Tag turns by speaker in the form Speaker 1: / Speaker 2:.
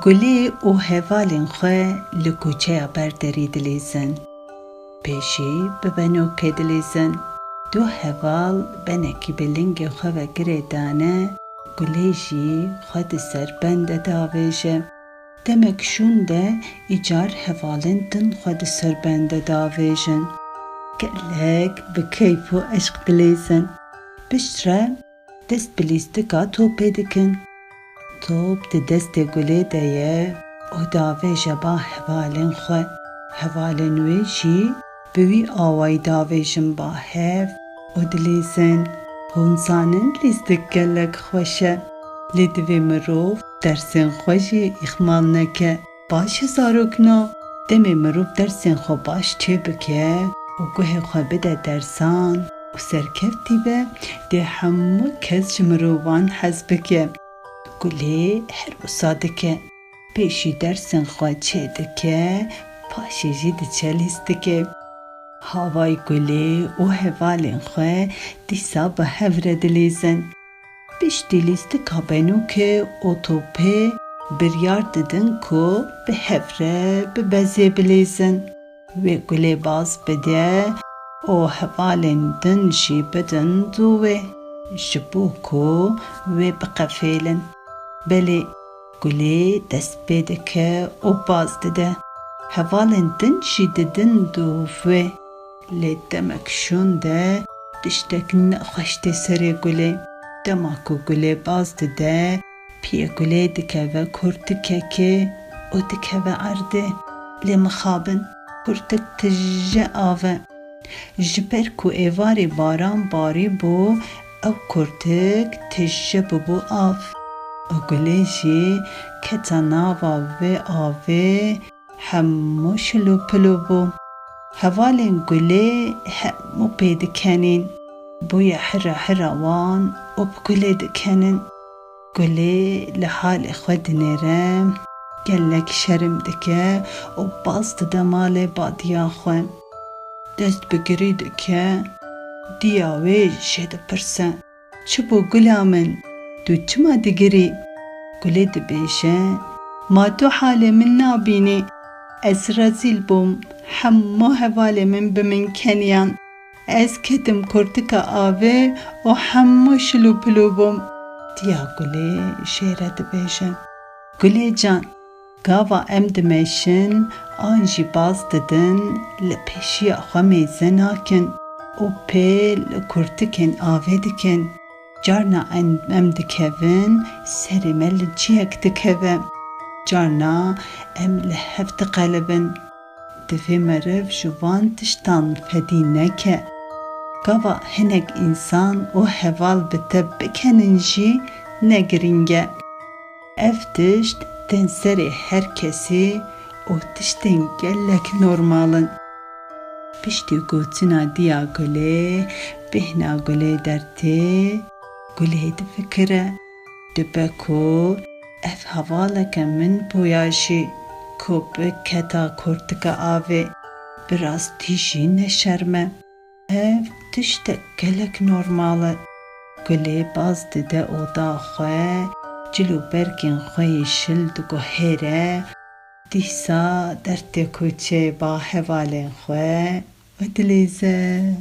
Speaker 1: Gulê û hevalên xwe li kûçeya ber derî dilîzin. Pêşî bi benokê dilîzin. Du heval benekî bi lingê xwe ve girê dane, gulê jî xwe di ser bende davêje. Demek şûn de îcar hevalên din xwe di ser bende davêjin. Gelek bi keyf û eşq dilîzin. Piştre dest bi lîstika topê dikin. Top di destê gulê de ye û davêje ba hevalên xwe. Hevalên wê jî bi wî awayî davêjin ba hev û dilîzin. Hûn zanin lîstik gelek xweş e. Lê divê mirov dersên xwe jî îxmal neke. Baş e zarokno, demê mirov dersên xwe baş çê bike û guhê xwe bide dersan û serkeftî be, dê hemû kes ji mirovan hez bike. Gulê her wisa dike. Pêşî dersên xwe çê dike, paşê jî diçe lîstikê. Havayê gulê û hevalên xwe dîsa bi hev re dilîzin. Piştî lîstika benokê û topê biryar didin ku bi hev re bi bezê bilîzin. Wê gulê baz bide û hevalên din jî bidin dûwê, ji bo ku wê biqefêlin. Belê, gulê dest pê dike û baz dide. Hevalên din jî didin dûvê. Lê demek şûn de tiştek nexweş tê serê gulê. Dema ku gulê baz dide, piyê gulê dikeve kurtikekê û dikeve erdê. Lê mixabin, kurtik tije ave. Ji ber ku êvarê baran barî bû, ew kurtik tije bibû av. û gulê jî kete nava vê avê hemû şilûpilû bû. Hevalên gulê hemû pê dikenîn. Bûye hira hira wan û bi gulê dikenin. Gulê li halê xwe dinêre, gelek şerm dike û baz dide malê badiya xwe. Dest bi girî dike, diya wê jê dipirse, çi bû gula min, tu çima digirî? Gulê dibêje, ma tu halê min nabînî, ez rezîl bûm, hemû hevalê min bi min keniyan. Ez ketim kurtika avê û hemû şilûpilû bûm. Diya gulê jê re dibêje, gulê can, gava em dimeşin, an jî baz didin, li pêşiya xwe mêze nakin û pê li kurtikên avê dikin. Carna em dikevin, serê me li ciyek dikeve. Carna em li hev diqelibin. Divê meriv ji van tiştan fedî neke. Gava hinek însan û heval bi te bikenin jî ne giring e. Ev tişt tên serê her kesî û tiştên gelek normalin. Piştî gotina diya gulê, bêhna gulê dertê, gulê difikire, dibe ku ev hevaleke min boyaşî, ku bi keta kurtika avê, bi rastî jî neşerme. Ev tiştek gelek normal e. Gulê baz dide oda xwe, cilû berkên xwe yê şil diguhêre, dîsa dertê kûçê ba hevalên xwe û dilîze.